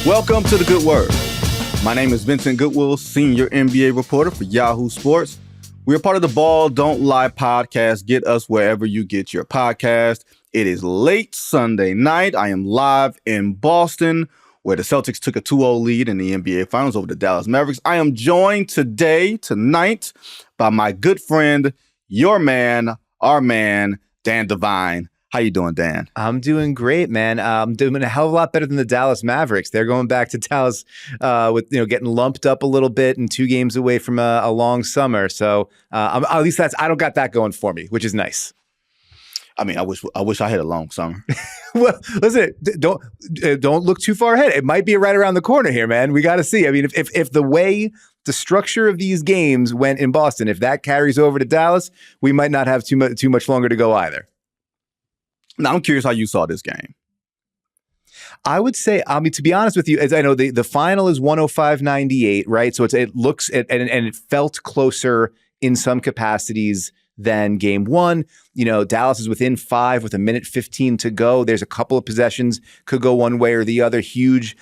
Welcome to The Good Word. My name is Vincent Goodwill, senior NBA reporter for Yahoo Sports. We're part of the Ball Don't Lie podcast. Get us wherever you get your podcast. It is late Sunday night. I am live in Boston, where the Celtics took a 2-0 lead in the NBA Finals over the Dallas Mavericks. I am joined tonight, by my good friend, your man, our man, Dan Devine. How you doing, Dan? I'm doing great, man. I'm doing a hell of a lot better than the Dallas Mavericks. They're going back to Dallas with getting lumped up a little bit and 2 games away from a long summer. So at least I don't got that going for me, which is nice. I mean, I wish I had a long summer. Well, listen, don't look too far ahead. It might be right around the corner here, man. We got to see. I mean, if the way the structure of these games went in Boston, if that carries over to Dallas, we might not have too much longer to go either. Now, I'm curious how you saw this game. I would say, to be honest with you, as I know, the final is 105-98, right? So it felt closer in some capacities than game one. Dallas is within 5 with 1:15 to go. There's a couple of possessions could go one way or the other. Huge,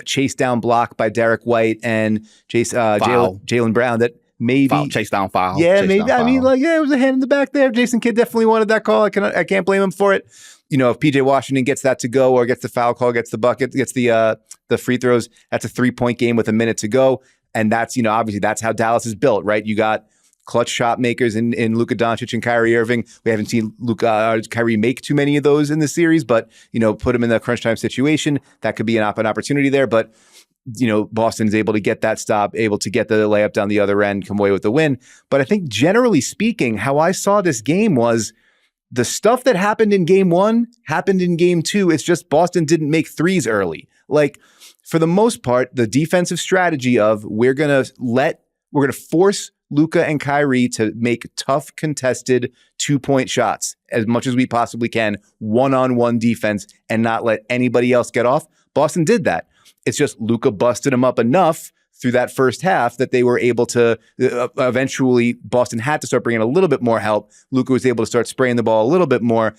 chase down block by Derek White and Jaylen Brown that maybe foul, chase down foul. Yeah, maybe. I mean, it was a hand in the back there. Jason Kidd definitely wanted that call. I can't blame him for it. If PJ Washington gets that to go or gets the foul call, gets the bucket, gets the free throws, that's a 3-point game with a minute to go. And that's, obviously that's how Dallas is built, right? You got clutch shot makers in Luka Doncic and Kyrie Irving. We haven't seen Kyrie make too many of those in the series, but, put him in the crunch time situation. That could be an opportunity there. But Boston's able to get that stop, able to get the layup down the other end, come away with the win. But I think generally speaking, how I saw this game was the stuff that happened in game one happened in game two. It's just Boston didn't make threes early. Like, for the most part, the defensive strategy of we're going to force Luka and Kyrie to make tough contested 2-point shots as much as we possibly can, one-on-one defense, and not let anybody else get off. Boston did that. It's just Luka busted him up enough through that first half that they were able to eventually Boston had to start bringing a little bit more help. Luka was able to start spraying the ball a little bit more.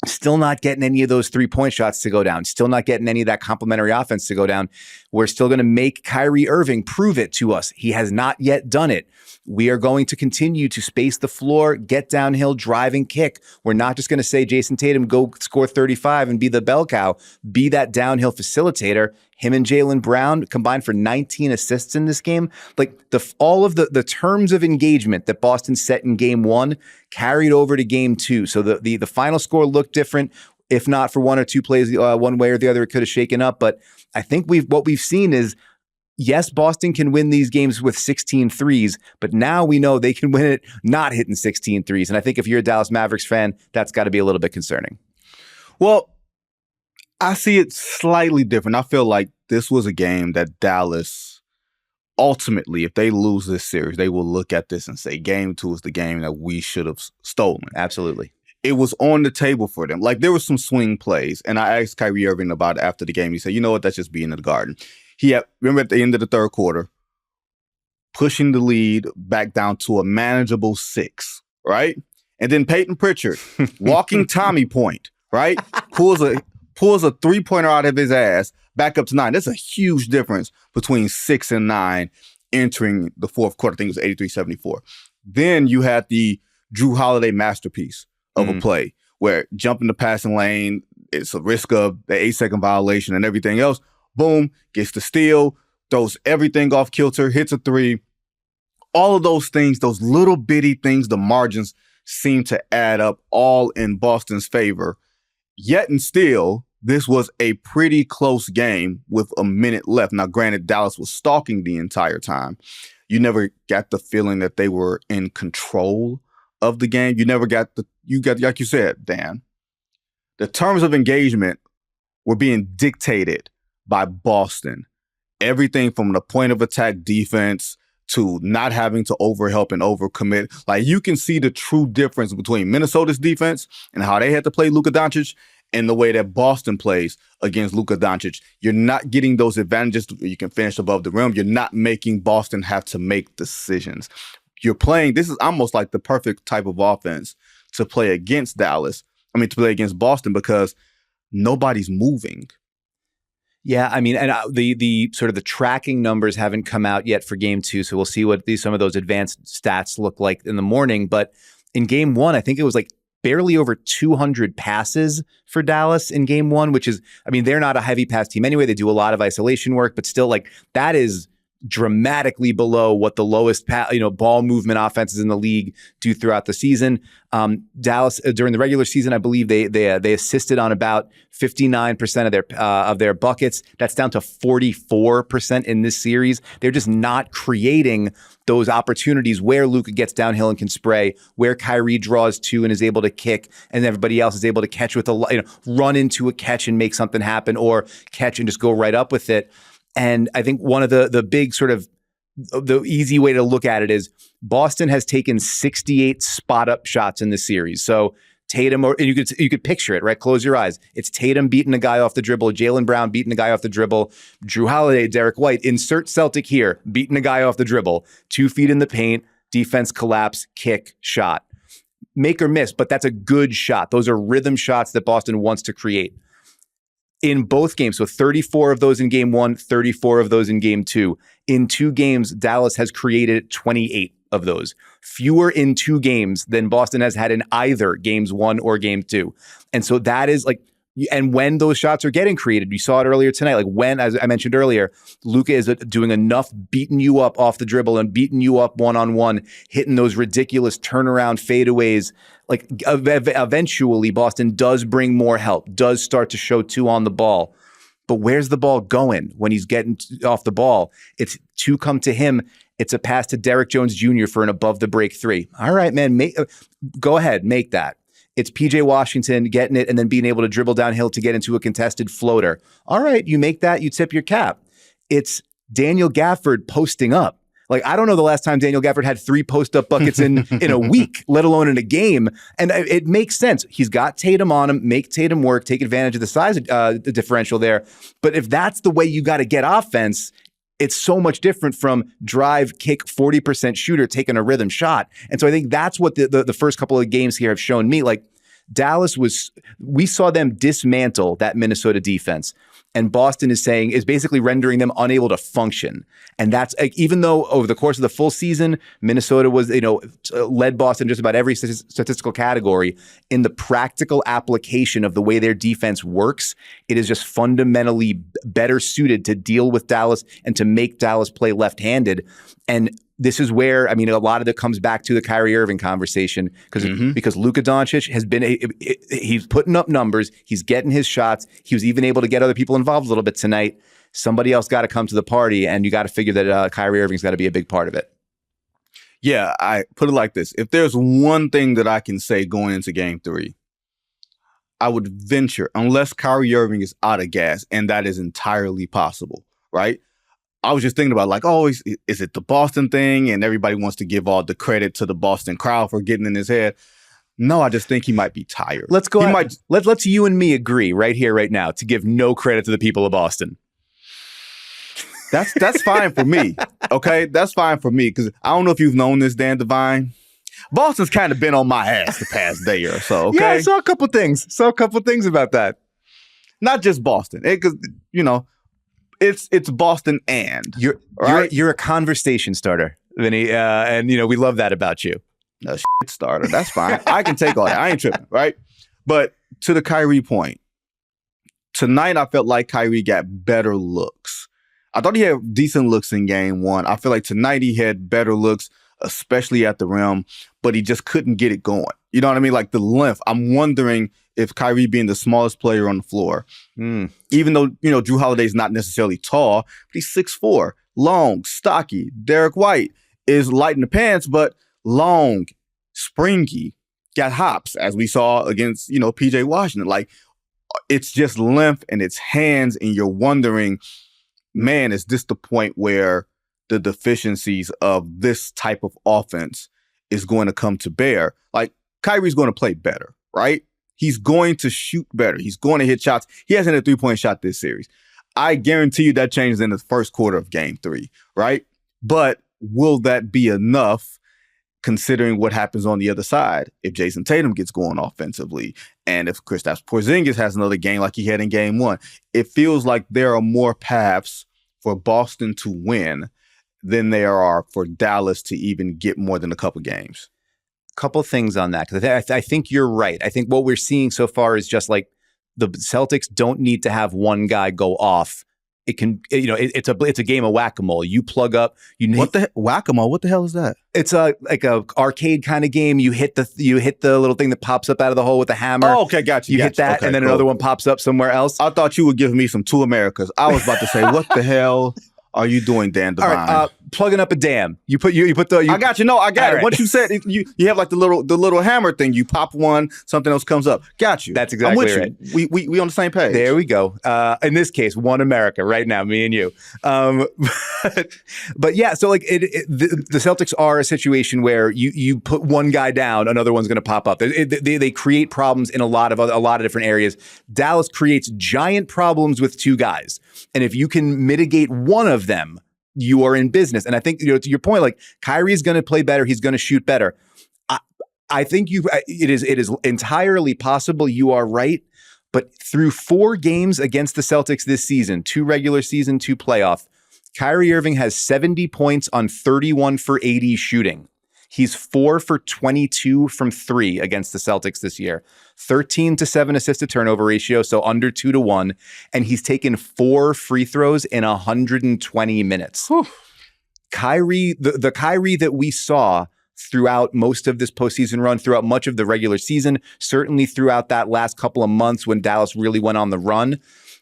Still not getting any of those 3-point shots to go down. Still not getting any of that complementary offense to go down. We're still going to make Kyrie Irving prove it to us. He has not yet done it. We are going to continue to space the floor, get downhill, drive and kick. We're not just going to say, Jason Tatum, go score 35 and be the bell cow. Be that downhill facilitator. Him and Jaylen Brown combined for 19 assists in this game. Like all of the terms of engagement that Boston set in game one carried over to game two. So the final score looked different. If not for 1 or 2 plays, one way or the other, it could have shaken up. But I think what we've seen is, yes, Boston can win these games with 16 threes, but now we know they can win it not hitting 16 threes. And I think if you're a Dallas Mavericks fan, that's got to be a little bit concerning. Well, I see it slightly different. I feel like this was a game that Dallas, ultimately, if they lose this series, they will look at this and say, game 2 is the game that we should have stolen. Absolutely. It was on the table for them. Like, there were some swing plays, and I asked Kyrie Irving about it after the game. He said, you know what, that's just being in the garden. Remember at the end of the third quarter, pushing the lead back down to a manageable 6, right? And then Peyton Pritchard, walking Tommy point, right? Pulls a 3-pointer out of his ass, back up to 9. That's a huge difference between 6 and 9 entering the fourth quarter. I think it was 83-74. Then you had the Jrue Holiday masterpiece of a play where jumping the passing lane, it's a risk of the 8-second violation and everything else. Boom, gets the steal, throws everything off kilter, hits a 3. All of those things, those little bitty things, the margins seem to add up all in Boston's favor. Yet and still, this was a pretty close game with a minute left. Now, granted, Dallas was stalking the entire time. You never got the feeling that they were in control of the game. You never got like you said, Dan, the terms of engagement were being dictated by Boston. Everything from the point of attack defense to not having to overhelp and overcommit. Like, you can see the true difference between Minnesota's defense and how they had to play Luka Doncic and the way that Boston plays against Luka Doncic. You're not getting those advantages. You can finish above the rim. You're not making Boston have to make decisions. You're playing, this is almost like the perfect type of offense to play against to play against Boston, because nobody's moving. Yeah, I mean, and the sort of the tracking numbers haven't come out yet for game 2, so we'll see what some of those advanced stats look like in the morning. But in game 1, I think it was like barely over 200 passes for Dallas in game 1, which is, I mean, they're not a heavy pass team anyway. They do a lot of isolation work, but still, like, that is dramatically below what the lowest ball movement offenses in the league do throughout the season. Dallas during the regular season, I believe they assisted on about 59% of their buckets. That's down to 44% in this series. They're just not creating those opportunities where Luka gets downhill and can spray, where Kyrie draws two and is able to kick, and everybody else is able to catch with run into a catch and make something happen, or catch and just go right up with it. And I think one of the big sort of the easy way to look at it is Boston has taken 68 spot up shots in this series. So Tatum, and you could picture it, right? Close your eyes. It's Tatum beating a guy off the dribble, Jaylen Brown beating a guy off the dribble, Jrue Holiday, Derek White, insert Celtic here, beating a guy off the dribble, 2 feet in the paint, defense collapse, kick, shot. Make or miss, but that's a good shot. Those are rhythm shots that Boston wants to create. In both games, so 34 of those in game 1, 34 of those in game 2. In 2 games, Dallas has created 28 of those. Fewer in 2 games than Boston has had in either games 1 or game 2. And so that is like, and when those shots are getting created, you saw it earlier tonight, like when, as I mentioned earlier, Luka is doing enough beating you up off the dribble and beating you up one-on-one, hitting those ridiculous turnaround fadeaways. Like eventually Boston does bring more help, does start to show 2 on the ball. But where's the ball going when he's getting off the ball? It's 2 come to him. It's a pass to Derrick Jones Jr. for an above the break 3. All right, man, go ahead, make that. It's PJ Washington getting it and then being able to dribble downhill to get into a contested floater. All right, you make that, you tip your cap. It's Daniel Gafford posting up. Like, I don't know the last time Daniel Gafford had 3 post-up buckets in a week, let alone in a game. And it makes sense. He's got Tatum on him. Make Tatum work. Take advantage of the size differential there. But if that's the way you got to get offense, it's so much different from drive, kick, 40% shooter, taking a rhythm shot. And so I think that's what the first couple of games here have shown me. Like, Dallas we saw them dismantle that Minnesota defense. And Boston is basically rendering them unable to function. And that's like, even though over the course of the full season, Minnesota was, led Boston just about every statistical category, in the practical application of the way their defense works, it is just fundamentally better suited to deal with Dallas and to make Dallas play left-handed. And this is where, I mean, a lot of it comes back to the Kyrie Irving conversation because Luka Doncic has been, he's putting up numbers, he's getting his shots, he was even able to get other people involved a little bit tonight. Somebody else got to come to the party, and you got to figure that Kyrie Irving's got to be a big part of it. Yeah, I put it like this. If there's one thing that I can say going into game 3, I would venture, unless Kyrie Irving is out of gas, and that is entirely possible, right? I was just thinking about like, oh, is it the Boston thing? And everybody wants to give all the credit to the Boston crowd for getting in his head. No, I just think he might be tired. Let's go. Let's you and me agree right here, right now, to give no credit to the people of Boston. That's fine for me. Okay, that's fine for me because I don't know if you've known this, Dan Devine. Boston's kind of been on my ass the past day or so. Okay, yeah, I saw a couple things about that. Not just Boston, because It's Boston and you're a conversation starter, Vinny, and we love that about you. A shit starter, that's fine. I can take all that. I ain't tripping, right? But to the Kyrie point, tonight I felt like Kyrie got better looks. I thought he had decent looks in game 1. I feel like tonight he had better looks, especially at the rim, but he just couldn't get it going. You know what I mean? Like the length. I'm wondering if Kyrie being the smallest player on the floor, even though, Jrue Holiday's not necessarily tall, but he's 6'4", long, stocky. Derek White is light in the pants, but long, springy, got hops, as we saw against, PJ Washington. Like, it's just length and it's hands, and you're wondering, man, is this the point where the deficiencies of this type of offense is going to come to bear? Like, Kyrie's going to play better, right? He's going to shoot better. He's going to hit shots. He hasn't hit a 3-point shot this series. I guarantee you that changes in the first quarter of game 3, right? But will that be enough considering what happens on the other side. If Jason Tatum gets going offensively, and if Kristaps Porzingis has another game like he had in game one, it feels like there are more paths for Boston to win than there are for Dallas to even get more than a couple games. Couple things on that, because I think you're right. I think what we're seeing so far is just like the Celtics don't need to have one guy go off. It can, it's a game of whack-a-mole. You plug up. Whack-a-mole? What the hell is that? It's like a arcade kind of game. You hit the little thing that pops up out of the hole with the hammer. Oh, okay, got you. You hit that, okay, and then cool. Another one pops up somewhere else. I thought you would give me some Two Americas. I was about to say, what the hell are you doing, Dan Devine? All right, plugging up a dam. I got you. No, I got it. Right. Once you said it, you have like the little hammer thing. You pop one, something else comes up. Got you. That's exactly I'm with right. You. We on the same page. There we go. In this case, one America right now, me and you. But yeah, so like the Celtics are a situation where you put one guy down, another one's going to pop up. They create problems in a lot of different areas. Dallas creates giant problems with two guys, and if you can mitigate one of them, you are in business. And I think, to your point, like Kyrie's going to play better. He's going to shoot better. I think it is entirely possible. You are right. But through 4 games against the Celtics this season, 2 regular season, 2 playoff, Kyrie Irving has 70 points on 31 for 80 shooting. He's 4 for 22 from 3 against the Celtics this year. 13 to 7 assist to turnover ratio, so under 2 to 1. And he's taken 4 free throws in 120 minutes. Whew. Kyrie, the Kyrie that we saw throughout most of this postseason run, throughout much of the regular season, certainly throughout that last couple of months when Dallas really went on the run,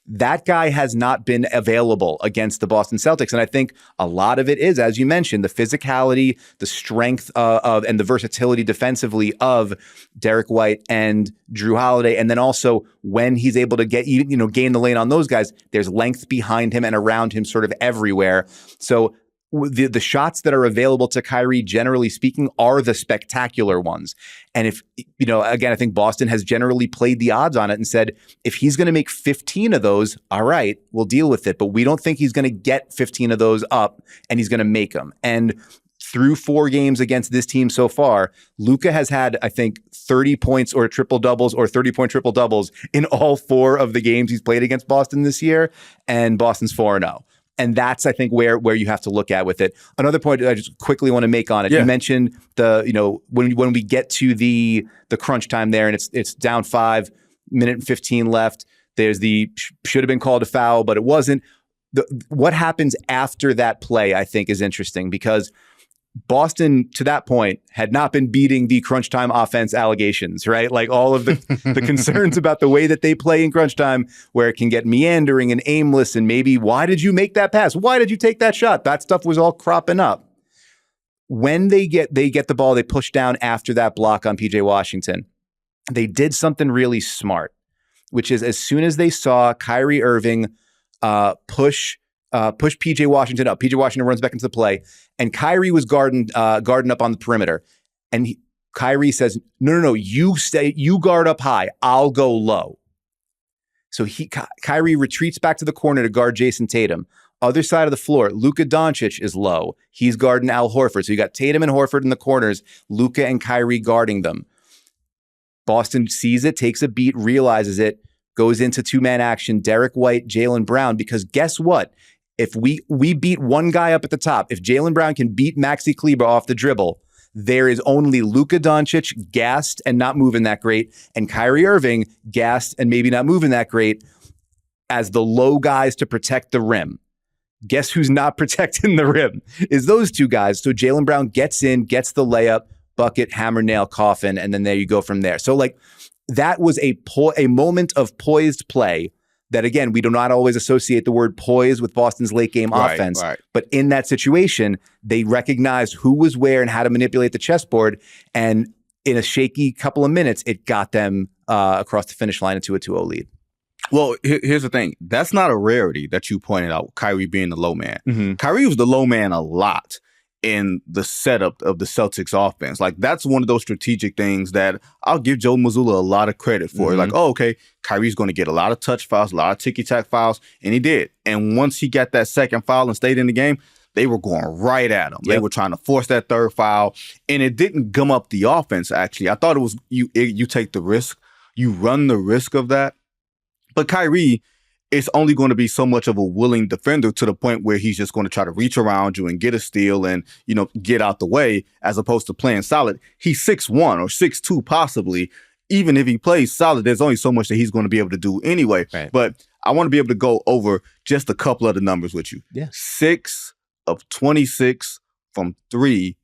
that guy has not been available against the Boston Celtics. And I think a lot of it is, as you mentioned, the physicality, the strength of and the versatility defensively of Derek White and Jrue Holiday. And then also when he's able to gain the lane on those guys, there's length behind him and around him sort of everywhere. So the shots that are available to Kyrie, generally speaking, are the spectacular ones. And if, again, I think Boston has generally played the odds on it and said, if he's going to make 15 of those, all right, we'll deal with it. But we don't think he's going to get 15 of those up and he's going to make them. And through 4 games against this team so far, Luka has had, I think, 30 points or triple doubles or 30-point triple doubles in all 4 of the games he's played against Boston this year. And Boston's 4-0. And that's, I think, where you have to look at with it. Another point I just quickly want to make on it. Yeah. You mentioned when we get to the crunch time there, and it's down 5, minute and 15 left. There's should have been called a foul, but it wasn't. What happens after that play, I think, is interesting because Boston, to that point, had not been beating the crunch time offense allegations, right? Like all of the concerns about the way that they play in crunch time, where it can get meandering and aimless, and maybe, why did you make that pass? Why did you take that shot? That stuff was all cropping up. When they get the ball, they push down after that block on PJ Washington. They did something really smart, which is as soon as they saw Kyrie Irving push PJ Washington up, PJ Washington runs back into the play, and Kyrie was guarding up on the perimeter. And Kyrie says, no, you guard up high, I'll go low. So Kyrie retreats back to the corner to guard Jason Tatum. Other side of the floor, Luka Doncic is low. He's guarding Al Horford. So you got Tatum and Horford in the corners, Luka and Kyrie guarding them. Boston sees it, takes a beat, realizes it, goes into 2-man action, Derek White, Jaylen Brown, because guess what? If we beat one guy up at the top, if Jaylen Brown can beat Maxi Kleber off the dribble, there is only Luka Doncic gassed and not moving that great, and Kyrie Irving gassed and maybe not moving that great as the low guys to protect the rim. Guess who's not protecting the rim? Is those 2 guys. So Jaylen Brown gets in, gets the layup, bucket, hammer, nail, coffin, and then there you go from there. So like that was a moment of poised play that, again, we do not always associate the word poise with Boston's late game offense. Right. But in that situation, they recognized who was where and how to manipulate the chessboard. And in a shaky couple of minutes, it got them across the finish line into a 2-0 lead. Well, here's the thing. That's not a rarity that you pointed out, Kyrie being the low man. Mm-hmm. Kyrie was the low man a lot in the setup of the Celtics offense. Like, that's one of those strategic things that I'll give Joe Mazzulla a lot of credit for. Mm-hmm. Like, oh, okay, Kyrie's going to get a lot of touch fouls, a lot of ticky-tack fouls, and he did. And once he got that second foul and stayed in the game, they were going right at him. Yep. They were trying to force that third foul, and it didn't gum up the offense, actually. I thought it was you take the risk, you run the risk of that. But Kyrie is only going to be so much of a willing defender to the point where he's just going to try to reach around you and get a steal and, get out the way as opposed to playing solid. He's 6'1" or 6'2" possibly. Even if he plays solid, there's only so much that he's going to be able to do anyway. Right. But I want to be able to go over just a couple of the numbers with you. Yeah. 6 of 26 from 3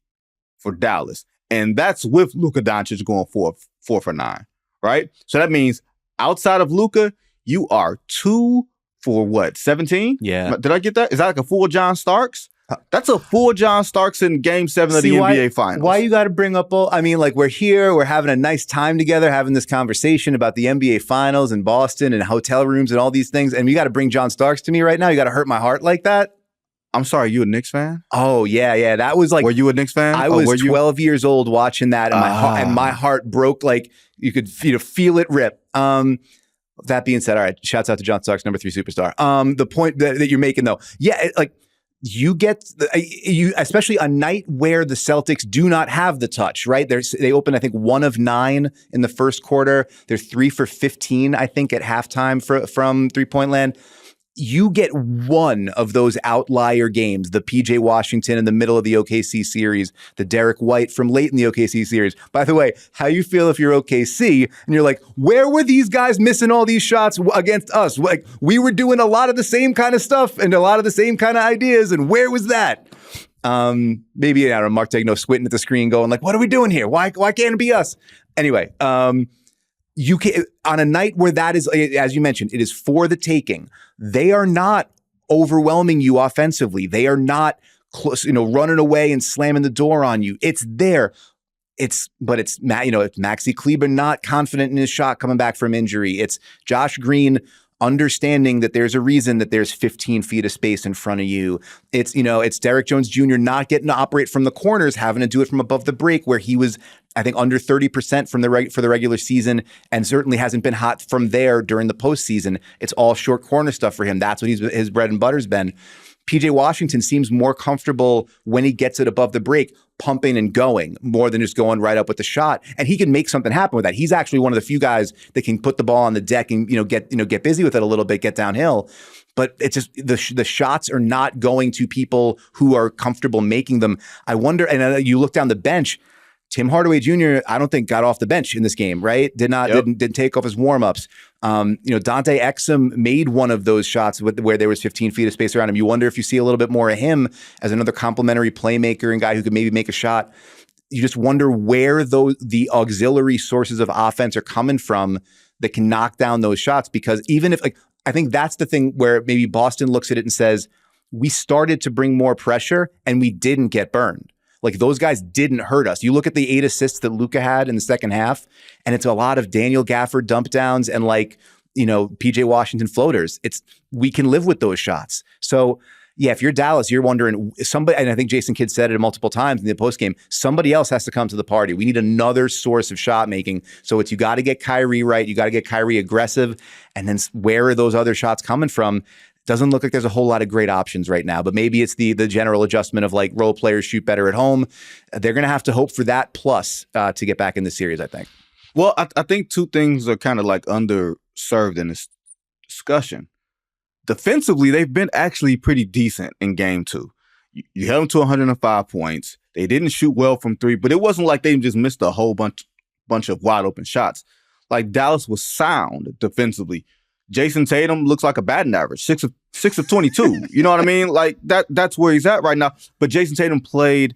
for Dallas. And that's with Luka Doncic going 4 for 9, right? So that means outside of Luka, you are 2 for what, 17? Yeah. Did I get that? Is that like a full John Starks? That's a full John Starks in Game 7 of the NBA Finals. Why you got to bring up we're here, we're having a nice time together, having this conversation about the NBA Finals in Boston and hotel rooms and all these things, and you got to bring John Starks to me right now? You got to hurt my heart like that? I'm sorry, you a Knicks fan? Oh, yeah. That was like... Were you a Knicks fan? I was 12 years old watching that, and my heart broke like you could feel it rip. That being said, all right, shouts out to John Starks, number 3 superstar. The point that you're making, though, you get especially a night where the Celtics do not have the touch, right? They open, I think, 1 of 9 in the first quarter. They're 3 for 15, I think, at halftime from 3-point land. You get one of those outlier games, the PJ Washington in the middle of the OKC series, the Derek White from late in the OKC series. By the way, how you feel if you're OKC and you're like, where were these guys missing all these shots against us? Like, we were doing a lot of the same kind of stuff and a lot of the same kind of ideas, and where was that? Maybe, I don't know, Mark Tegno squinting at the screen going like, what are we doing here? Why can't it be us? Anyway, you can, on a night where that is, as you mentioned, it is for the taking. They are not overwhelming you offensively. They are not running away and slamming the door on you. It's there. It's Maxi Kleber not confident in his shot coming back from injury. It's Josh Green understanding that there's a reason that there's 15 feet of space in front of you. It's Derek Jones Jr. not getting to operate from the corners, having to do it from above the break, where he was, I think, under 30% for the regular season, and certainly hasn't been hot from there during the postseason. It's all short corner stuff for him. That's what his bread and butter's been. PJ Washington seems more comfortable when he gets it above the break, pumping and going, more than just going right up with the shot. And he can make something happen with that. He's actually one of the few guys that can put the ball on the deck and get busy with it a little bit, get downhill. But it's just the shots are not going to people who are comfortable making them. I wonder, and you look down the bench, Tim Hardaway Jr., I don't think got off the bench in this game, right? Didn't take off his warm-ups. Dante Exum made one of those shots where there was 15 feet of space around him. You wonder if you see a little bit more of him as another complementary playmaker and guy who could maybe make a shot. You just wonder where the auxiliary sources of offense are coming from that can knock down those shots. Because even if, I think that's the thing where maybe Boston looks at it and says, we started to bring more pressure and we didn't get burned. Like, those guys didn't hurt us. You look at the 8 assists that Luka had in the second half, and it's a lot of Daniel Gafford dump downs and PJ Washington floaters. We can live with those shots. So yeah, if you're Dallas, you're wondering somebody, and I think Jason Kidd said it multiple times in the postgame, somebody else has to come to the party. We need another source of shot making. So you got to get Kyrie right. You got to get Kyrie aggressive. And then where are those other shots coming from? Doesn't look like there's a whole lot of great options right now, but maybe it's the general adjustment of role players shoot better at home. They're going to have to hope for that plus to get back in the series, I think. Well, I think two things are kind of underserved in this discussion. Defensively, they've been actually pretty decent in Game 2. You held them to 105 points. They didn't shoot well from 3, but it wasn't like they just missed a whole bunch of wide open shots. Dallas was sound defensively. Jason Tatum looks like a batting average, 6 of 22. You know what I mean? That's where he's at right now. But Jason Tatum played,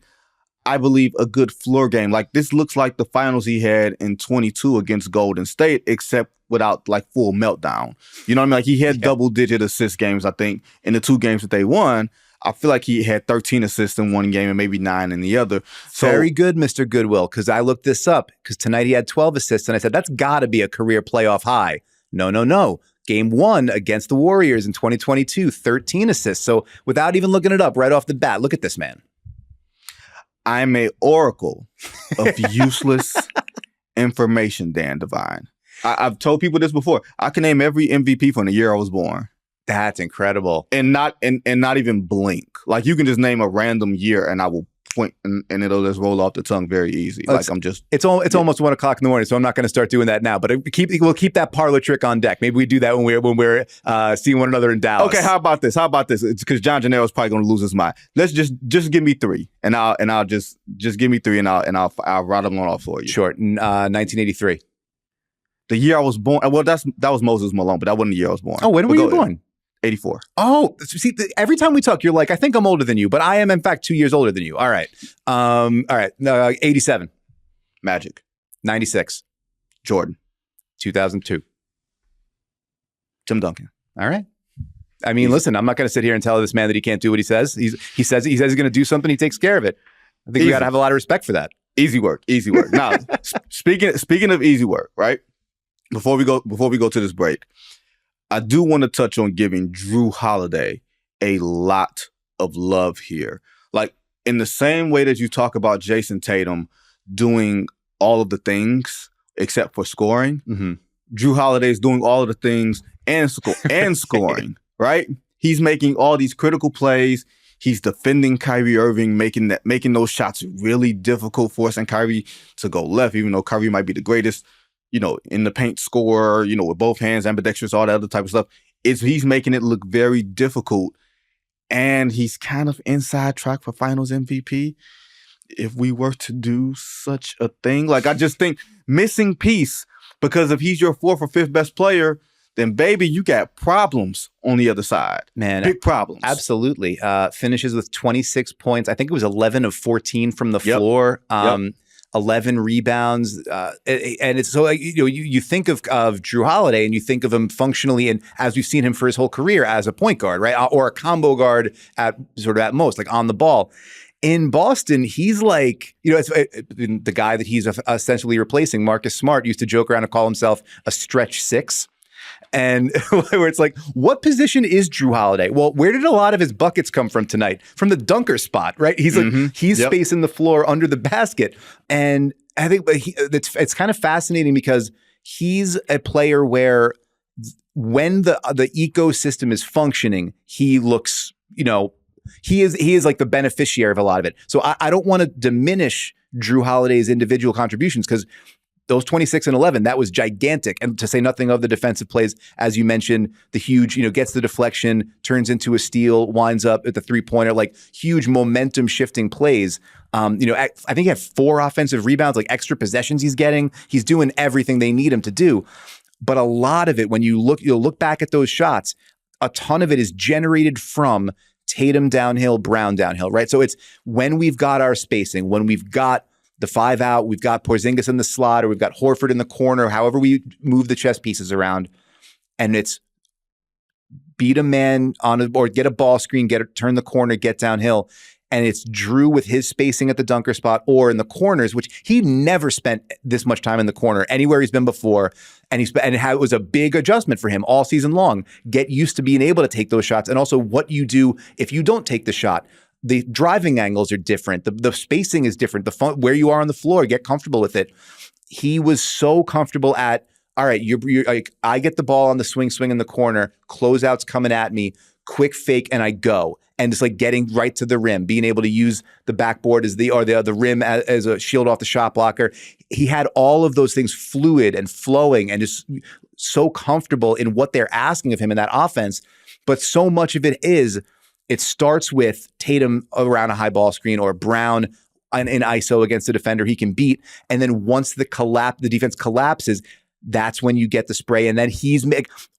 I believe, a good floor game. This looks like the finals he had in 22 against Golden State, except without full meltdown. You know what I mean? He had double-digit assist games, I think, in the 2 games that they won. I feel like he had 13 assists in one game and maybe 9 in the other. So, very good, Mr. Goodwill, because I looked this up, because tonight he had 12 assists, and I said, that's got to be a career playoff high. No. Game 1 against the Warriors in 2022, 13 assists. So without even looking it up right off the bat, look at this man. I'm an oracle of useless information, Dan Devine. I've told people this before. I can name every MVP from the year I was born. That's incredible. And not even blink. Like you can just name a random year and I will point and it'll just roll off the tongue very easy. Like it's almost 1 o'clock in the morning, so I'm not going to start doing that now. But we'll keep that parlor trick on deck. Maybe we do that when we're seeing one another in Dallas. Okay, how about this? It's because John Gennaro's probably going to lose his mind. Let's just give me 3, and I'll just give me 3, and I'll rattle them off for you. Sure. 1983. The year I was born. Well, that was Moses Malone, but that wasn't the year I was born. Oh, when were you born? 84. Oh, see, every time we talk, you're like, I think I'm older than you, but I am, in fact, 2 years older than you. All right. 87. Magic. 96. Jordan. 2002. Tim Duncan. All right. I mean, listen, I'm not going to sit here and tell this man that he can't do what he says. He says he's going to do something. He takes care of it. I think we got to have a lot of respect for that. Easy work. Now, speaking of easy work, right? Before we go to this break, I do want to touch on giving Jrue Holiday a lot of love here. Like in the same way that you talk about Jason Tatum doing all of the things except for scoring, Jrue Holiday is doing all of the things and scoring, right? He's making all these critical plays. He's defending Kyrie Irving, making those shots really difficult, forcing Kyrie to go left, even though Kyrie might be the greatest, in the paint scorer, with both hands, ambidextrous, all that other type of stuff. He's making it look very difficult. And he's kind of inside track for finals MVP. If we were to do such a thing, like I just think missing piece, because if he's your 4th or 5th best player, then baby, you got problems on the other side. Man, big problems. Absolutely. Finishes with 26 points. I think it was 11 of 14 from the floor. 11 rebounds. And it's so, you think of Jrue Holiday and you think of him functionally, and as we've seen him for his whole career, as a point guard, right? Or a combo guard at most, like on the ball. In Boston, he's like, the guy that he's essentially replacing, Marcus Smart, used to joke around and call himself a stretch 6. And where it's like, what position is Jrue Holiday? Well, where did a lot of his buckets come from tonight? From the dunker spot, right? He's spacing the floor under the basket. And I think it's kind of fascinating because he's a player where when the ecosystem is functioning, he looks, he is like the beneficiary of a lot of it. So I don't want to diminish Jrue Holiday's individual contributions, because those 26 and 11, that was gigantic. And to say nothing of the defensive plays, as you mentioned, the huge, gets the deflection, turns into a steal, winds up at the 3-pointer, like huge momentum shifting plays. I think he had 4 offensive rebounds, like extra possessions he's getting. He's doing everything they need him to do. But a lot of it, when you'll look back at those shots, a ton of it is generated from Tatum downhill, Brown downhill, right? So it's when we've got our spacing, when we've got the 5 out, we've got Porzingis in the slot, or we've got Horford in the corner, however we move the chess pieces around, and it's beat a man or get a ball screen, turn the corner, get downhill. And it's Jrue with his spacing at the dunker spot or in the corners, which he never spent this much time in the corner anywhere he's been before. And it was a big adjustment for him all season long. Get used to being able to take those shots. And also what you do if you don't take the shot. The driving angles are different. The spacing is different. Where you are on the floor, get comfortable with it. He was so comfortable at, all right, you're like, I get the ball on the swing in the corner, closeouts coming at me, quick fake, and I go. And just like getting right to the rim, being able to use the backboard as the rim as a shield off the shot blocker. He had all of those things fluid and flowing and just so comfortable in what they're asking of him in that offense. But so much of it starts with Tatum around a high ball screen or Brown in ISO against a defender he can beat. And then once the defense collapses, that's when you get the spray. And then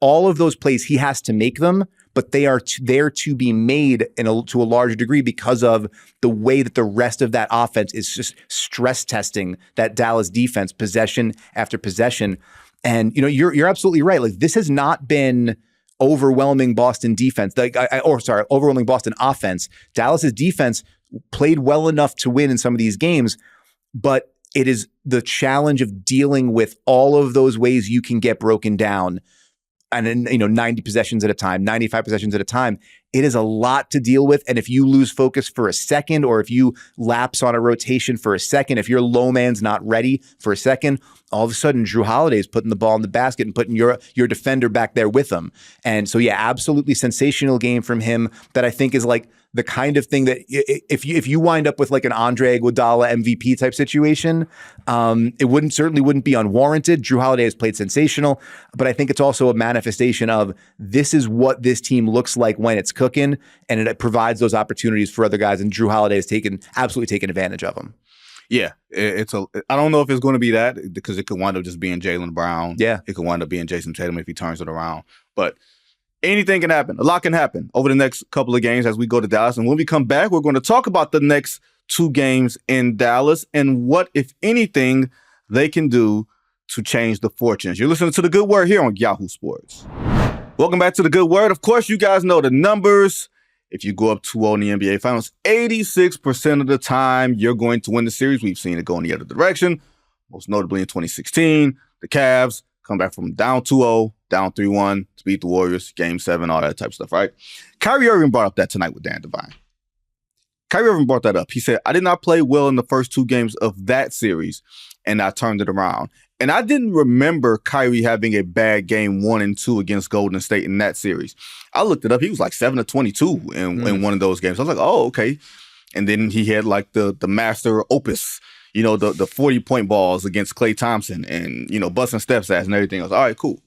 all of those plays, he has to make them, but they are there to be made to a large degree because of the way that the rest of that offense is just stress testing that Dallas defense possession after possession. And you're absolutely right. Like, this has not been overwhelming Boston defense, overwhelming Boston offense. Dallas's defense played well enough to win in some of these games, but it is the challenge of dealing with all of those ways you can get broken down and then, 90 possessions at a time, 95 possessions at a time, it is a lot to deal with. And if you lose focus for a second, or if you lapse on a rotation for a second, if your low man's not ready for a second, all of a sudden Jrue Holiday is putting the ball in the basket and putting your defender back there with him. And so, yeah, absolutely sensational game from him that I think is like the kind of thing that if you wind up with like an Andre Iguodala MVP type situation, it certainly wouldn't be unwarranted. Jrue Holiday has played sensational, but I think it's also a manifestation of this is what this team looks like when it's cooking, and it provides those opportunities for other guys. And Jrue Holiday has absolutely taken advantage of them. Yeah, I don't know if it's going to be that, because it could wind up just being Jaylen Brown. Yeah, it could wind up being Jason Tatum if he turns it around, but. Anything can happen. A lot can happen over the next couple of games as we go to Dallas. And when we come back, we're going to talk about the next 2 games in Dallas and what, if anything, they can do to change the fortunes. You're listening to The Good Word here on Yahoo Sports. Welcome back to The Good Word. Of course, you guys know the numbers. If you go up 2-0 in the NBA Finals, 86% of the time, you're going to win the series. We've seen it go in the other direction, most notably in 2016. The Cavs come back from down 2-0, down 3-1 to beat the Warriors, Game 7, all that type of stuff, right? Kyrie Irving brought up that tonight with Dan Devine. Kyrie Irving brought that up. He said, I did not play well in the first 2 games of that series, and I turned it around. And I didn't remember Kyrie having a bad game 1 and 2 against Golden State in that series. I looked it up. He was like 7 of 22 in one of those games. I was like, oh, okay. And then he had like the master opus, the 40-point balls against Klay Thompson and, busting Steph's ass and everything else. All right, cool.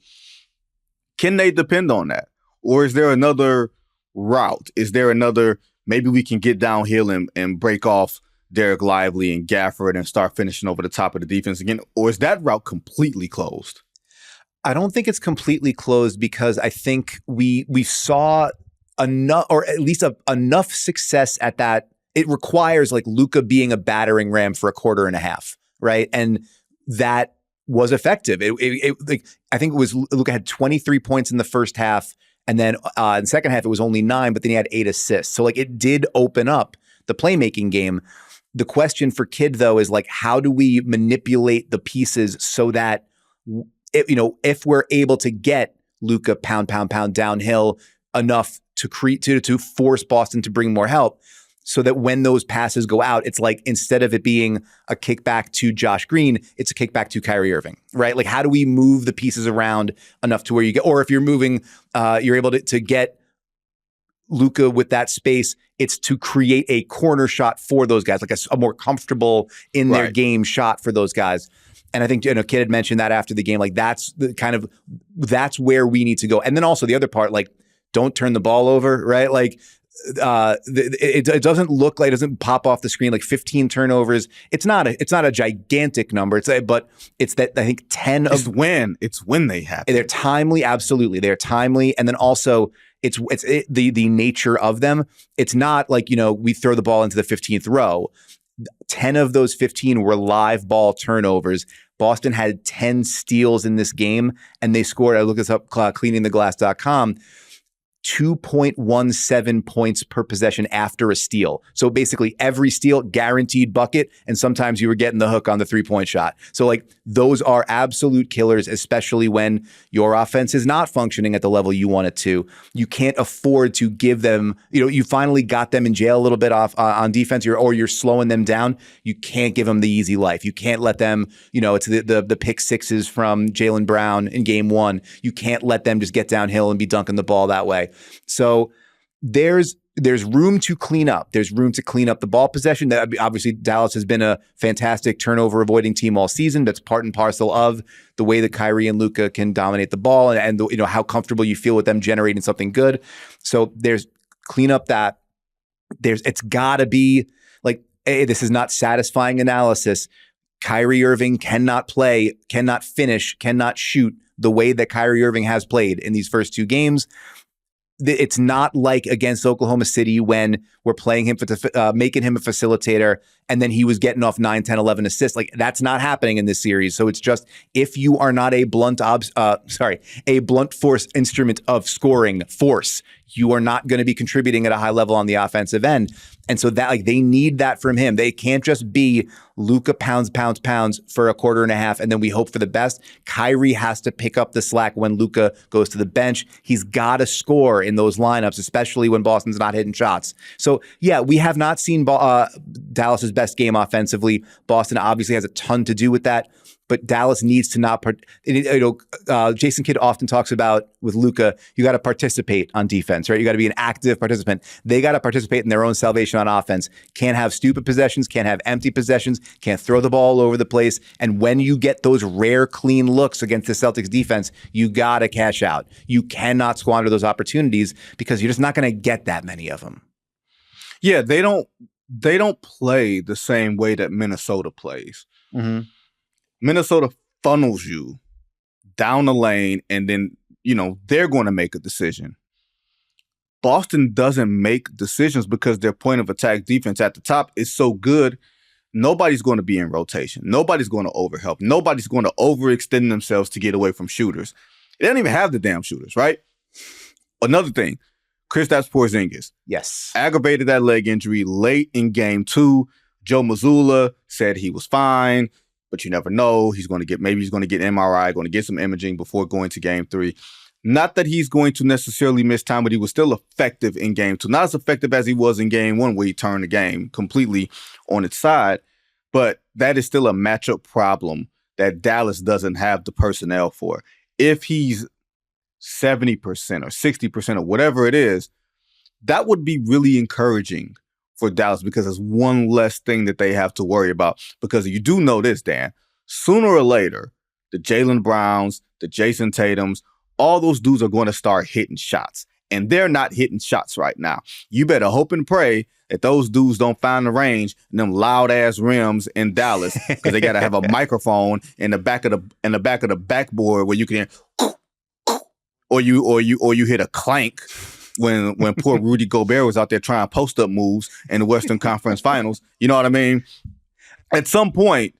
Can they depend on that? Or is there another route? Is there another, maybe we can get downhill and break off Derek Lively and Gafford and start finishing over the top of the defense again? Or is that route completely closed? I don't think it's completely closed, because I think we saw enough, or at least enough success at that. It requires like Luka being a battering ram for a quarter and a half, right? And that was effective. I think it was Luka had 23 points in the first half, and then in the second half it was only 9, but then he had 8 assists. So like it did open up the playmaking game. The question for Kidd though is like, how do we manipulate the pieces so that if we're able to get Luka pound downhill enough to force Boston to bring more help, so that when those passes go out, it's like, instead of it being a kickback to Josh Green, it's a kickback to Kyrie Irving, right? Like, how do we move the pieces around enough to where you get, or if you're moving, you're able to get Luka with that space, it's to create a corner shot for those guys, like a more comfortable in their game shot for those guys. And I think, Kidd had mentioned that after the game, like that's where we need to go. And then also the other part, like, don't turn the ball over, right? Like, it doesn't look like, it doesn't pop off the screen like 15 turnovers. It's not a gigantic number. But it's that, I think 10 of it's when they happen. They're timely, absolutely. They're timely, and then also it's the nature of them. It's not like we throw the ball into the 15th row. 10 of those 15 were live ball turnovers. Boston had 10 steals in this game, and they scored. I looked this up, cleaningtheglass.com. 2.17 points per possession after a steal. So basically every steal, guaranteed bucket, and sometimes you were getting the hook on the 3-point shot. So like those are absolute killers, especially when your offense is not functioning at the level you want it to. You can't afford to give them, you finally got them in jail a little bit off on defense, or you're slowing them down. You can't give them the easy life. You can't let them, it's the pick sixes from Jaylen Brown in game 1. You can't let them just get downhill and be dunking the ball that way. So there's room to clean up. There's room to clean up the ball possession. That obviously Dallas has been a fantastic turnover avoiding team all season. That's part and parcel of the way that Kyrie and Luka can dominate the ball, and how comfortable you feel with them generating something good. So there's clean up that. It's got to be like, hey, this is not satisfying analysis. Kyrie Irving cannot play, cannot finish, cannot shoot the way that Kyrie Irving has played in these first 2 games. It's not like against Oklahoma City when we're playing him making him a facilitator, and then he was getting off 9, 10, 11 assists. Like, that's not happening in this series. So it's just, if you are not a blunt force instrument of scoring force, you are not going to be contributing at a high level on the offensive end. And so that, like, they need that from him. They can't just be Luka pounds for a quarter and a half, and then we hope for the best. Kyrie has to pick up the slack when Luka goes to the bench. He's got to score in those lineups, especially when Boston's not hitting shots. So yeah, we have not seen Dallas's best game offensively. Boston obviously has a ton to do with that. But Dallas needs to not. Jason Kidd often talks about with Luka, you got to participate on defense, right? You got to be an active participant. They got to participate in their own salvation on offense. Can't have stupid possessions. Can't have empty possessions. Can't throw the ball all over the place. And when you get those rare clean looks against the Celtics defense, you got to cash out. You cannot squander those opportunities because you're just not going to get that many of them. Yeah, they don't play the same way that Minnesota plays. Mm-hmm. Minnesota funnels you down the lane, and then, they're going to make a decision. Boston doesn't make decisions because their point of attack defense at the top is so good. Nobody's going to be in rotation. Nobody's going to overhelp. Nobody's going to overextend themselves to get away from shooters. They don't even have the damn shooters, right? Another thing, Kristaps Porzingis. Yes. Aggravated that leg injury late in game 2. Joe Mazzulla said he was fine, but you never know. Maybe he's going to get MRI, going to get some imaging before going to game 3. Not that he's going to necessarily miss time, but he was still effective in game 2. Not as effective as he was in game 1, where he turned the game completely on its side. But that is still a matchup problem that Dallas doesn't have the personnel for. If he's 70% or 60% or whatever it is, that would be really encouraging for Dallas, because it's one less thing that they have to worry about. Because you do know this, Dan, sooner or later, the Jaylen Browns, the Jason Tatums, all those dudes are going to start hitting shots. And they're not hitting shots right now. You better hope and pray that those dudes don't find the range and them loud ass rims in Dallas, because they got to have a microphone in the back of the backboard where you can hear, or you hit a clank. When poor Rudy Gobert was out there trying post-up moves in the Western Conference Finals. You know what I mean? At some point,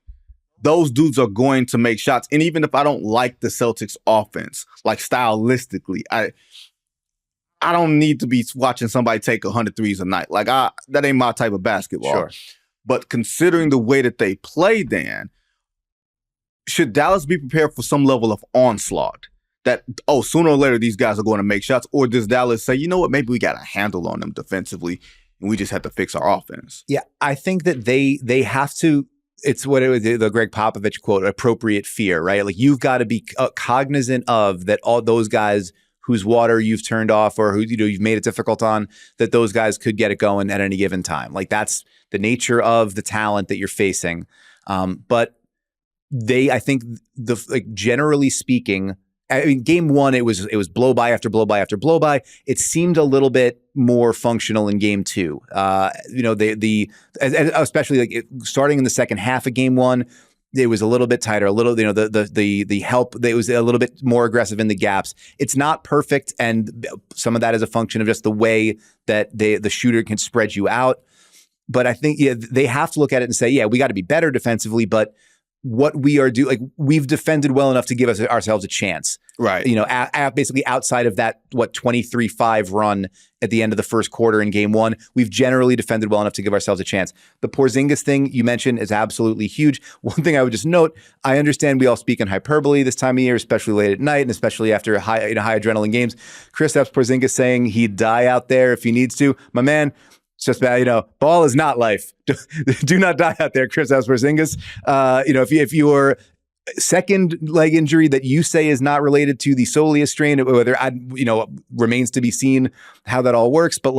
those dudes are going to make shots. And even if I don't like the Celtics offense, like stylistically, I don't need to be watching somebody take 100 threes a night. Like, that ain't my type of basketball. Sure. But considering the way that they play, Dan, should Dallas be prepared for some level of onslaught? That, sooner or later, these guys are going to make shots? Or does Dallas say, you know what, maybe we got a handle on them defensively and we just have to fix our offense? Yeah, I think that they have to, it's what it was, the Greg Popovich quote, appropriate fear, right? Like, you've got to be cognizant of that all those guys whose water you've turned off or who you've made it difficult on, that those guys could get it going at any given time. Like, that's the nature of the talent that you're facing. But I think generally speaking, I mean, game 1, it was blow by after blow by after blow by. It seemed a little bit more functional in game 2. Especially starting in the second half of game 1, it was a little bit tighter. A little, the help. It was a little bit more aggressive in the gaps. It's not perfect, and some of that is a function of just the way that the shooter can spread you out. But I think they have to look at it and say, we got to be better defensively, but what we are doing, we've defended well enough to give ourselves a chance. Right. Basically outside of that, 23-5 run at the end of the first quarter in game 1, we've generally defended well enough to give ourselves a chance. The Porzingis thing you mentioned is absolutely huge. One thing I would just note, I understand we all speak in hyperbole this time of year, especially late at night and especially after high adrenaline games. Kristaps Porzingis saying he'd die out there if he needs to. My man, it's just about, ball is not life. Do not die out there, Kristaps Porzingis. If your second leg injury that you say is not related to the soleus strain, whether remains to be seen how that all works. But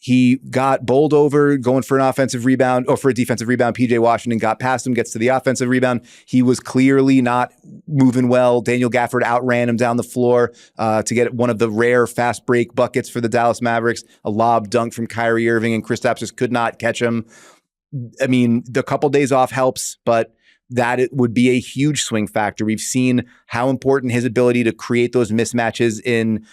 he got bowled over going for an offensive rebound or for a defensive rebound. PJ Washington got past him, gets to the offensive rebound. He was clearly not moving well. Daniel Gafford outran him down the floor to get one of the rare fast break buckets for the Dallas Mavericks, a lob dunk from Kyrie Irving, and Kristaps just could not catch him. I mean, the couple days off helps, but that it would be a huge swing factor. We've seen how important his ability to create those mismatches in,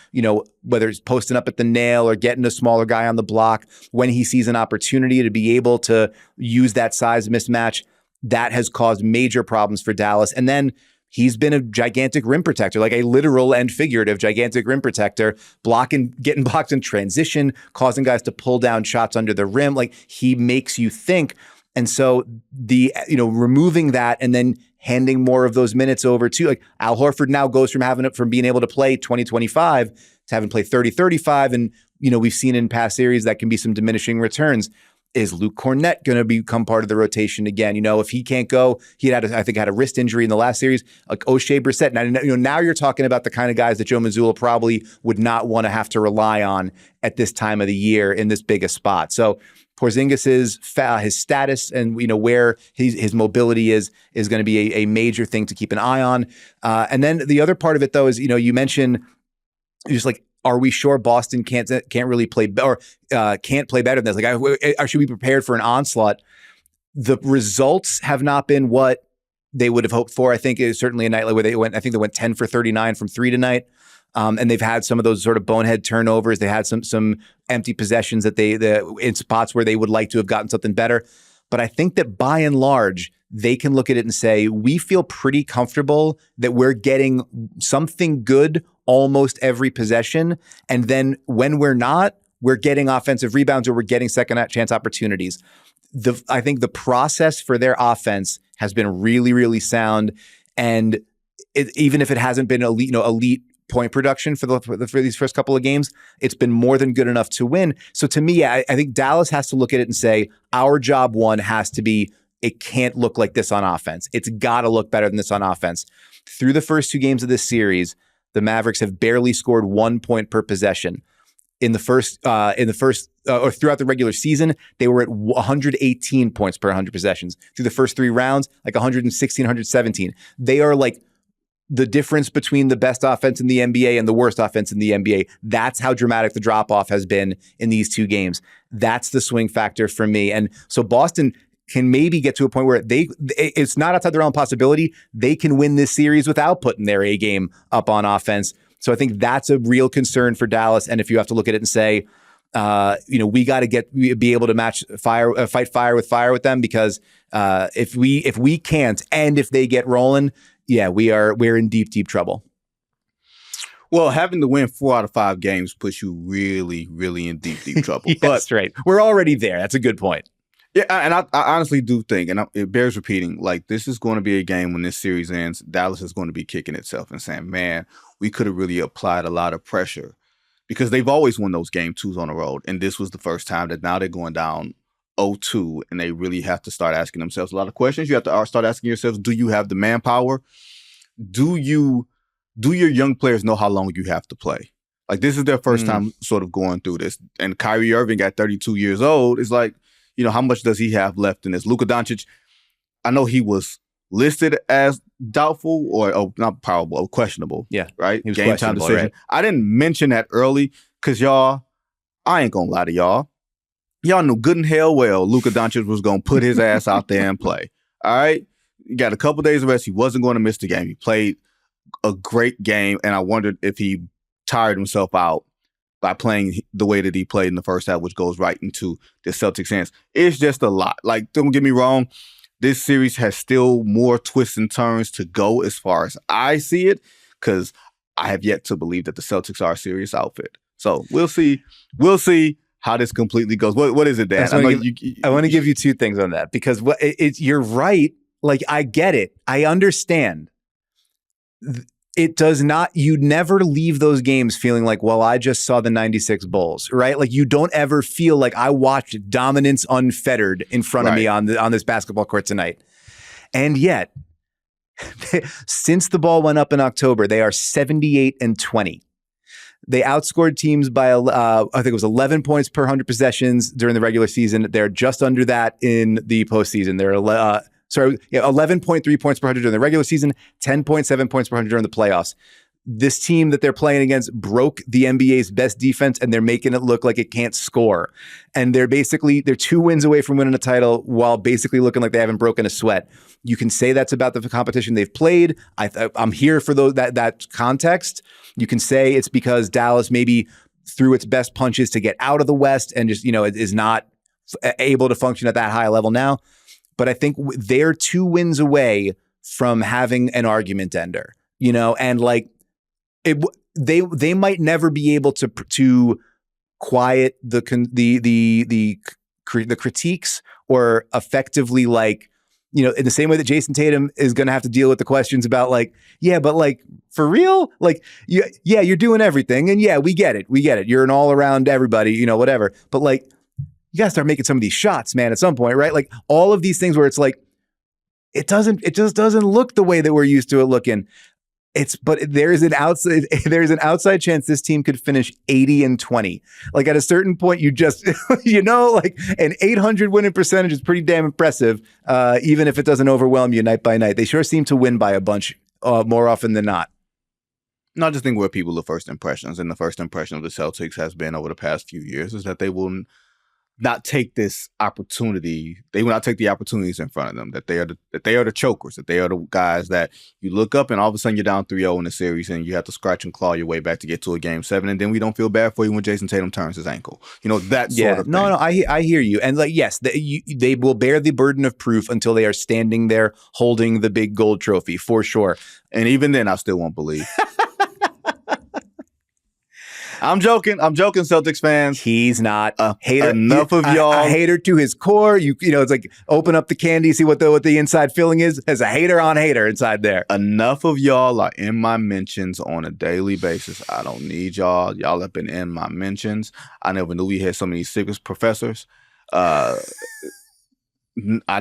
whether it's posting up at the nail or getting a smaller guy on the block when he sees an opportunity to be able to use that size mismatch. That has caused major problems for Dallas. And then he's been a gigantic rim protector, like a literal and figurative gigantic rim protector, getting blocked in transition, causing guys to pull down shots under the rim. Like, he makes you think. And so removing that and then handing more of those minutes over to, like, Al Horford now goes from being able to play 20-25 to having played 30-35. And, we've seen in past series that can be some diminishing returns. Is Luke Cornett going to become part of the rotation again? If he can't go, he had a wrist injury in the last series. Like O'Shea Brissett. Now you're talking about the kind of guys that Joe Mazzulla probably would not want to have to rely on at this time of the year in this big a spot. So Porzingis's his status and where his mobility is going to be a major thing to keep an eye on. And then the other part of it, though, is you mentioned just like, are we sure Boston can't really play or can't play better than this? Like, should we be prepared for an onslaught? The results have not been what they would have hoped for. I think it's certainly a night where they went 10 for 39 from three tonight. And they've had some of those sort of bonehead turnovers. They had some empty possessions that in spots where they would like to have gotten something better. But I think that by and large, they can look at it and say, we feel pretty comfortable that we're getting something good almost every possession. And then when we're not, we're getting offensive rebounds or we're getting second chance opportunities. I think the process for their offense has been really, really sound. And even if it hasn't been elite point production for these first couple of games, it's been more than good enough to win. So to me, I think Dallas has to look at it and say, our job one has to be, it can't look like this on offense. It's got to look better than this on offense. Through the first two games of this series, the Mavericks have barely scored 1 point per possession. Or throughout the regular season, they were at 118 points per 100 possessions. Through the first three rounds, like 116, 117. They are like the difference between the best offense in the NBA and the worst offense in the NBA. That's how dramatic the drop-off has been in these two games. That's the swing factor for me. And so Boston can maybe get to a point where it's not outside the realm of possibility. They can win this series without putting their A game up on offense. So I think that's a real concern for Dallas. And if you have to look at it and say, we got to be able to fight fire with them, because if we can't, and if they get rolling, yeah, we're in deep, deep trouble. Well, having to win 4 out of 5 games puts you really, really in deep, deep trouble. That's right. We're already there. That's a good point. Yeah, and I honestly do think, and it bears repeating, like, this is going to be a game when this series ends, Dallas is going to be kicking itself and saying, man, we could have really applied a lot of pressure, because they've always won those game twos on the road. And this was the first time that now they're going down 0-2, and they really have to start asking themselves a lot of questions. You have to start asking yourselves, do you have the manpower? Do your young players know how long you have to play? Like, this is their first time sort of going through this. And Kyrie Irving at 32 years old is like, how much does he have left in this? Luka Doncic, I know he was listed as doubtful or not probable, or questionable. Yeah. Right? He was Game time decision. Right. I didn't mention that early because I ain't going to lie to y'all. Y'all knew good and hell well Luka Doncic was going to put his ass out there and play. All right? He got a couple days of rest. He wasn't going to miss the game. He played a great game, and I wondered if he tired himself out by playing the way that he played in the first half, which goes right into the Celtics' hands. It's just a lot. Like, don't get me wrong, this series has still more twists and turns to go as far as I see it, because I have yet to believe that the Celtics are a serious outfit. So we'll see. We'll see how this completely goes. What is it, Dan? I want to give you two things on that, because you're right. Like, I get it. I understand. It does not, you never leave those games feeling like, well, I just saw the 96 Bulls, right? Like, you don't ever feel like I watched dominance unfettered in front of me on this basketball court tonight. And yet, since the ball went up in October, they are 78-20. They outscored teams by, I think it was 11 points per 100 possessions during the regular season. They're just under that in the postseason. They're 11.3 points per 100 during the regular season, 10.7 points per 100 during the playoffs. this team that they're playing against broke the NBA's best defense, and they're making it look like it can't score. And they're 2 wins away from winning a title while basically looking like they haven't broken a sweat. You can say that's about the competition they've played. I'm here for that context. You can say it's because Dallas maybe threw its best punches to get out of the West and just, is not able to function at that high level now. But I think they're 2 wins away from having an argument ender, and like, they might never be able to quiet the critiques or effectively, like, in the same way that Jason Tatum is going to have to deal with the questions about like, yeah, but like for real, like, yeah, you're doing everything, and yeah, we get it, you're an all around everybody, whatever, but like, you gotta start making some of these shots, man, at some point, right? Like all of these things where it's like, it just doesn't look the way that we're used to it looking. But there's an outside chance this team could finish 80-20. Like at a certain point, you just, like an 800 winning percentage is pretty damn impressive, even if it doesn't overwhelm you night by night. They sure seem to win by a bunch more often than not. No, I just think we're people of first impressions, and the first impression of the Celtics has been over the past few years is that they will not take this opportunity. They will not take the opportunities in front of them. That they are the chokers. That they are the guys that you look up and all of a sudden you're down 3-0 in the series and you have to scratch and claw your way back to get to a game 7, and then we don't feel bad for you when Jason Tatum turns his ankle. That sort of thing. No, I hear you. And like, yes, they will bear the burden of proof until they are standing there holding the big gold trophy for sure. And even then, I still won't believe. I'm joking, Celtics fans. He's not a hater. Enough of y'all. A hater to his core. It's like open up the candy, see what the inside filling is. There's a hater on hater inside there. Enough of y'all are in my mentions on a daily basis. I don't need y'all. Y'all have been in my mentions. I never knew we had so many civics professors. I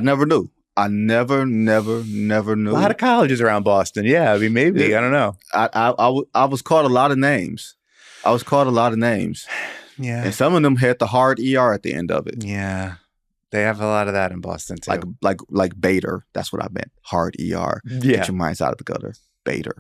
never knew. I never knew. A lot of colleges around Boston. Yeah, I mean, maybe. Yeah. I don't know. I was called a lot of names. Yeah. And some of them had the hard ER at the end of it. Yeah. They have a lot of that in Boston too. Like Bader. That's what I meant. Hard ER. Yeah. Get your minds out of the gutter. Bader.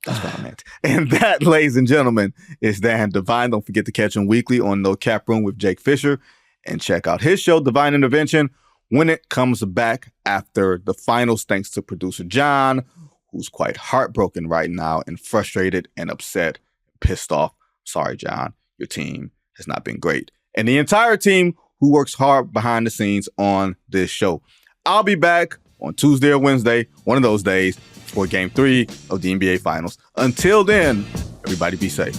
That's what I meant. And that, ladies and gentlemen, is Dan Devine. Don't forget to catch him weekly on No Cap Room with Jake Fisher. And check out his show, Divine Intervention, when it comes back after the finals, thanks to producer John, who's quite heartbroken right now and frustrated and upset. Pissed off. Sorry, John. Your team has not been great. And the entire team who works hard behind the scenes on this show. I'll be back on Tuesday or Wednesday, one of those days, for Game 3 of the NBA Finals. Until then, everybody be safe.